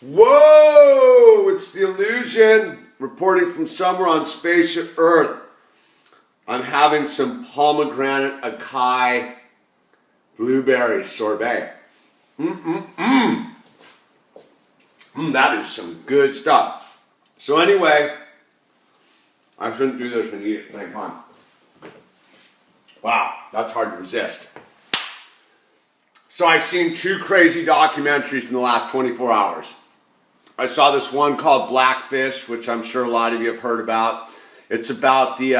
Whoa! It's the Illusion reporting from somewhere on Spaceship Earth. I'm having some pomegranate acai blueberry sorbet. That is some good stuff. So anyway, I shouldn't do this and eat it at the same time. Wow, that's hard to resist. So I've seen two crazy documentaries in the last 24 hours. I saw this one called Blackfish, which I'm sure a lot of you have heard about. It's about the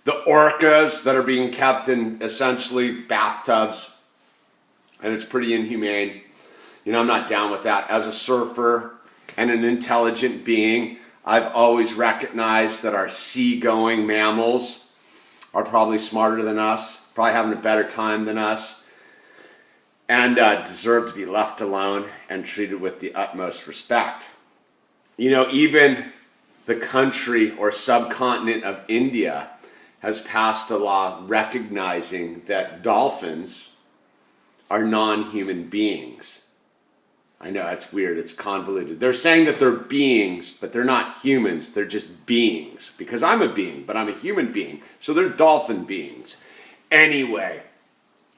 orcas that are being kept in essentially bathtubs, and it's pretty inhumane. You know, I'm not down with that. As a surfer and an intelligent being, I've always recognized that our seagoing mammals are probably smarter than us, probably having a better time than us, and deserve to be left alone and treated with the utmost respect. You know, even the country or subcontinent of India has passed a law recognizing that dolphins are non-human beings. I know, it's weird, it's convoluted. They're saying that they're beings, but they're not humans, they're just beings. Because I'm a being, but I'm a human being. So they're dolphin beings. Anyway,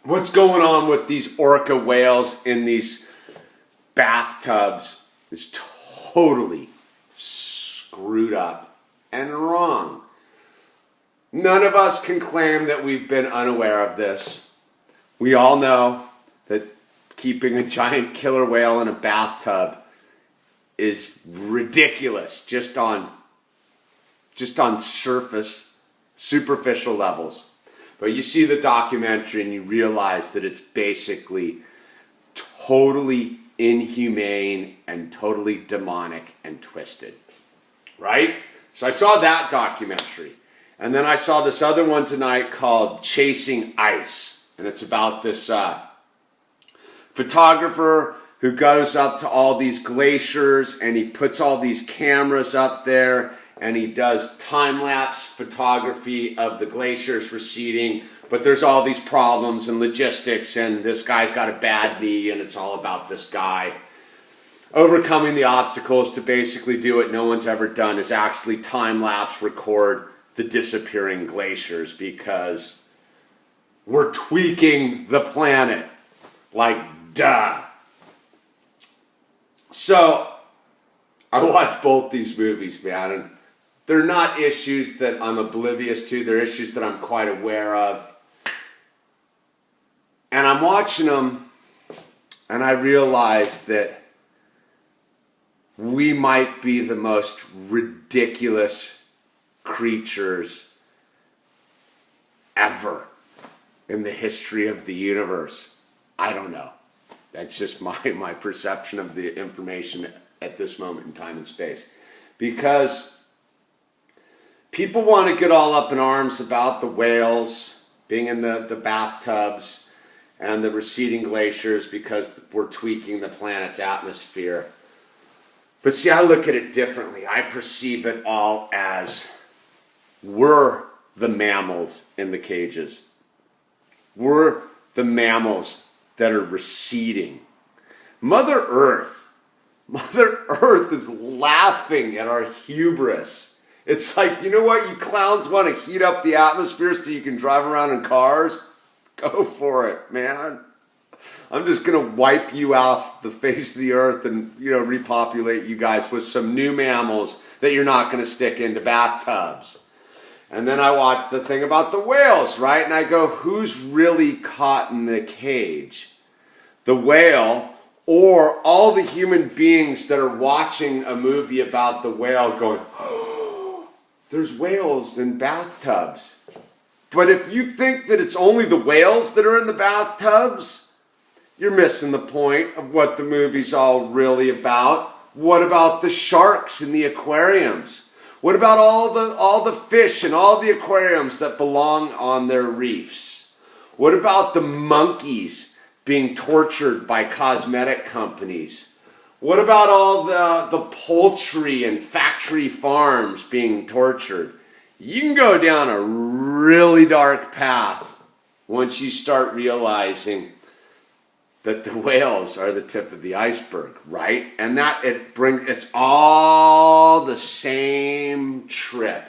what's going on with these orca whales in these bathtubs is totally screwed up and wrong. None of us can claim that we've been unaware of this. We all know that keeping a giant killer whale in a bathtub is ridiculous just on surface, superficial levels. But you see the documentary and you realize that it's basically totally inhumane and totally demonic and twisted. Right? So I saw that documentary. And then I saw this other one tonight called Chasing Ice. And it's about this photographer who goes up to all these glaciers and he puts all these cameras up there and he does time-lapse photography of the glaciers receding, but there's all these problems and logistics, and this guy's got a bad knee, and it's all about this guy overcoming the obstacles to basically do what no one's ever done, is actually time-lapse record the disappearing glaciers, because we're tweaking the planet. Like, duh. So, I watched both these movies, man, and they're not issues that I'm oblivious to. They're issues that I'm quite aware of. And I'm watching them, and I realize that we might be the most ridiculous creatures ever in the history of the universe. I don't know. That's just my perception of the information at this moment in time and space. Because people want to get all up in arms about the whales being in the bathtubs and the receding glaciers because we're tweaking the planet's atmosphere. But see, I look at it differently. I perceive it all as we're the mammals in the cages. We're the mammals that are receding. Mother Earth is laughing at our hubris. It's like, you know what, you clowns want to heat up the atmosphere so you can drive around in cars? Go for it, man. I'm just going to wipe you off the face of the earth and, repopulate you guys with some new mammals that you're not going to stick into bathtubs. And then I watch the thing about the whales, right? And I go, who's really caught in the cage? The whale or all the human beings that are watching a movie about the whale going, oh, there's whales in bathtubs. But if you think that it's only the whales that are in the bathtubs, you're missing the point of what the movie's all really about. What about the sharks in the aquariums? What about all the fish in all the aquariums that belong on their reefs? What about the monkeys being tortured by cosmetic companies? What about all the poultry and factory farms being tortured? You can go down a really dark path once you start realizing that the whales are the tip of the iceberg, right? And that it's all the same trip.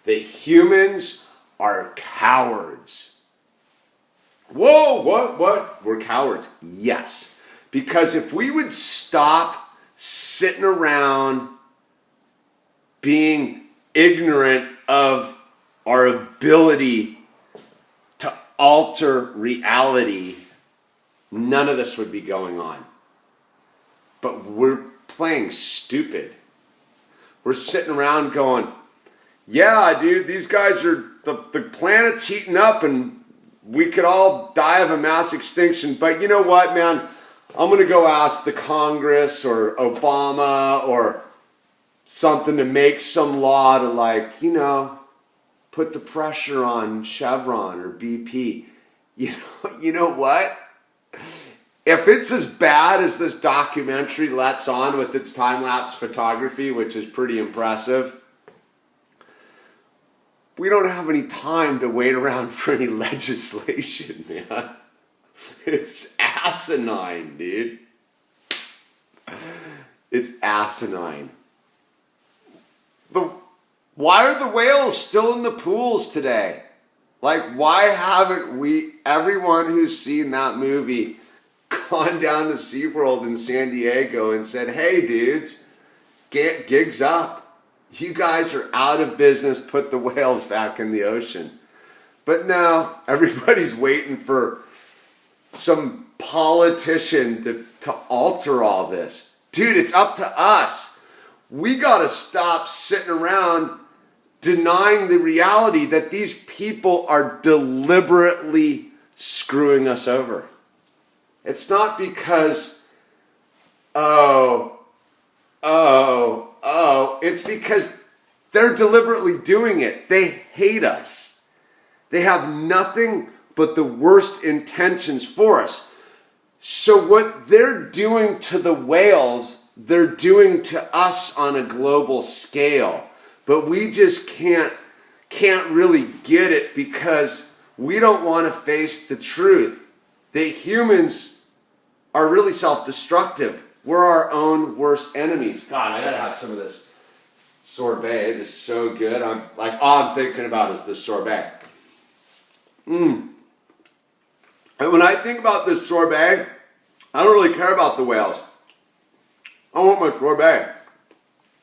That humans are cowards. Whoa, what? We're cowards. Yes. Because if we would stop sitting around being ignorant of our ability to alter reality, none of this would be going on. But we're playing stupid. We're sitting around going, yeah, dude, these guys are, the planet's heating up and we could all die of a mass extinction. But you know what, man? I'm going to go ask the Congress or Obama or something to make some law to, like, you know, put the pressure on Chevron or BP. You know what? If it's as bad as this documentary lets on with its time-lapse photography, which is pretty impressive, we don't have any time to wait around for any legislation, man. It's asinine, dude. It's asinine. Why are the whales still in the pools today? Like, why haven't everyone who's seen that movie, gone down to SeaWorld in San Diego and said, hey, dudes, get gigs up. You guys are out of business. Put the whales back in the ocean. But no, everybody's waiting for some politician to alter all this. Dude, it's up to us. We got to stop sitting around denying the reality that these people are deliberately screwing us over. It's not because, it's because they're deliberately doing it. They hate us. They have nothing but the worst intentions for us. So what they're doing to the whales, they're doing to us on a global scale. But we just can't really get it because we don't want to face the truth that humans are really self-destructive. We're our own worst enemies. God, I gotta have some of this sorbet. It is so good. All I'm thinking about is this sorbet. And when I think about this sorbet, I don't really care about the whales. I want my sorbet.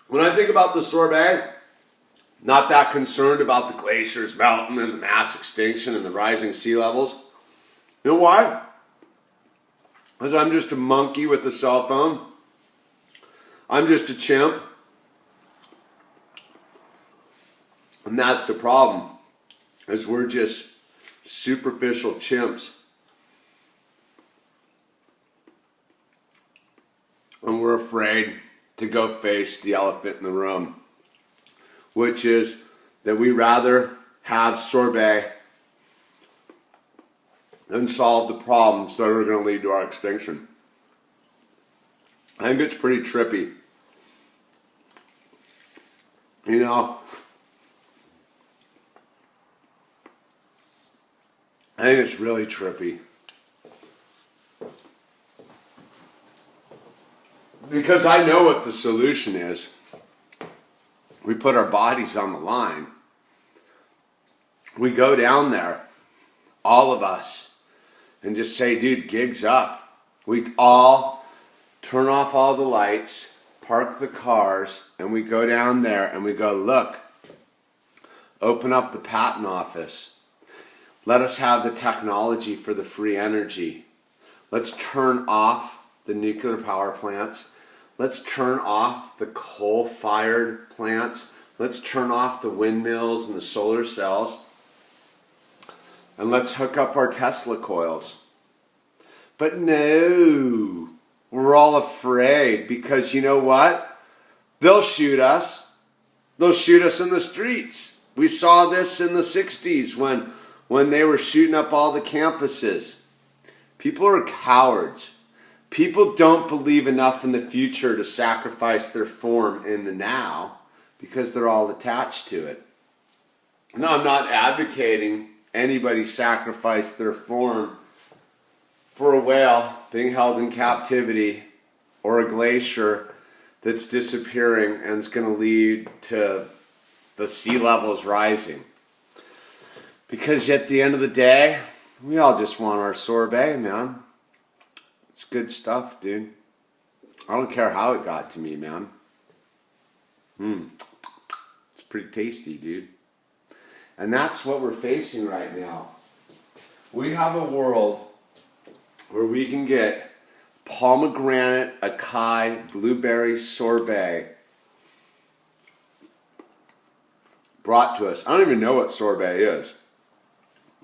When I think about the sorbet, not that concerned about the glaciers melting and the mass extinction and the rising sea levels. You know why? Because I'm just a monkey with a cell phone. I'm just a chimp. And that's the problem, is we're just superficial chimps. And we're afraid to go face the elephant in the room, which is that we rather have sorbet than solve the problems that are going to lead to our extinction. I think it's pretty trippy. You know, I think it's really trippy. Because I know what the solution is. We put our bodies on the line. We go down there, all of us, and just say, dude, gigs up. We all turn off all the lights, park the cars, and we go down there and we go, look, open up the patent office. Let us have the technology for the free energy. Let's turn off the nuclear power plants. Let's turn off the coal-fired plants. Let's turn off the windmills and the solar cells. And let's hook up our Tesla coils. But no, we're all afraid because you know what? They'll shoot us. They'll shoot us in the streets. We saw this in the 60s when they were shooting up all the campuses. People are cowards. People don't believe enough in the future to sacrifice their form in the now because they're all attached to it. No, I'm not advocating anybody sacrifice their form for a whale being held in captivity or a glacier that's disappearing and it's going to lead to the sea levels rising. Because at the end of the day, we all just want our sorbet, man. It's good stuff, dude. I don't care how it got to me, man. It's pretty tasty, dude. And that's what we're facing right now. We have a world where we can get pomegranate, acai, blueberry sorbet brought to us. I don't even know what sorbet is.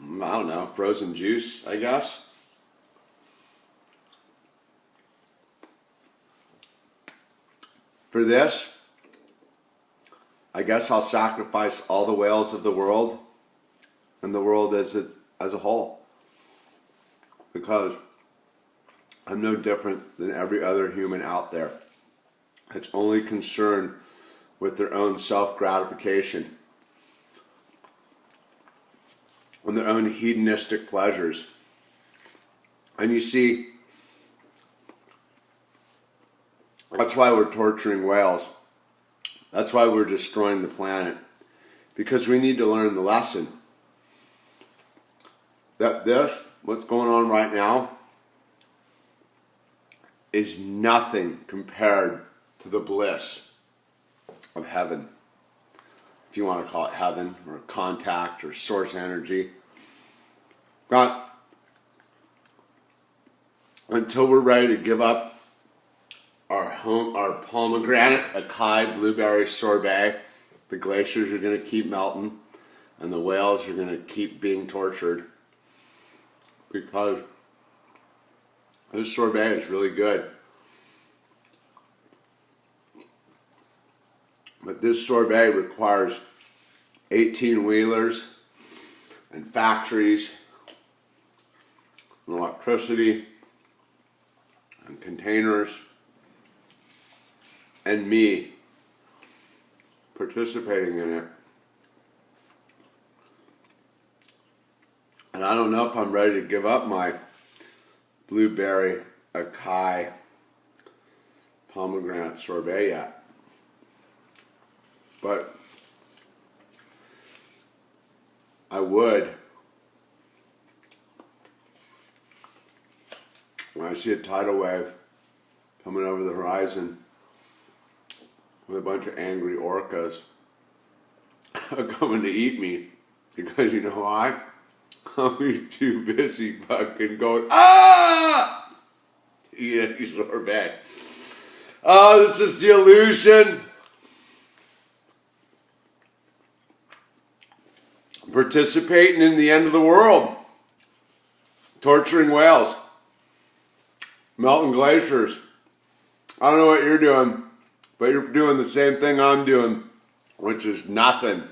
I don't know, frozen juice, I guess. For this, I guess I'll sacrifice all the whales of the world and the world as a whole. Because I'm no different than every other human out there. It's only concerned with their own self-gratification and their own hedonistic pleasures. And you see, that's why we're torturing whales. That's why we're destroying the planet. Because we need to learn the lesson that what's going on right now, is nothing compared to the bliss of heaven. If you want to call it heaven, or contact, or source energy. But until we're ready to give up our pomegranate, acai, blueberry sorbet, the glaciers are going to keep melting, and the whales are going to keep being tortured, because this sorbet is really good. But this sorbet requires 18-wheelers and factories and electricity and containers and me participating in it. And I don't know if I'm ready to give up my blueberry, acai, pomegranate sorbet yet. But I would when I see a tidal wave coming over the horizon with a bunch of angry orcas coming to eat me. Because you know why? I'm too busy fucking going, to eat any sorbet. Oh, this is the illusion. Participating in the end of the world. Torturing whales. Melting glaciers. I don't know what you're doing, but you're doing the same thing I'm doing, which is nothing.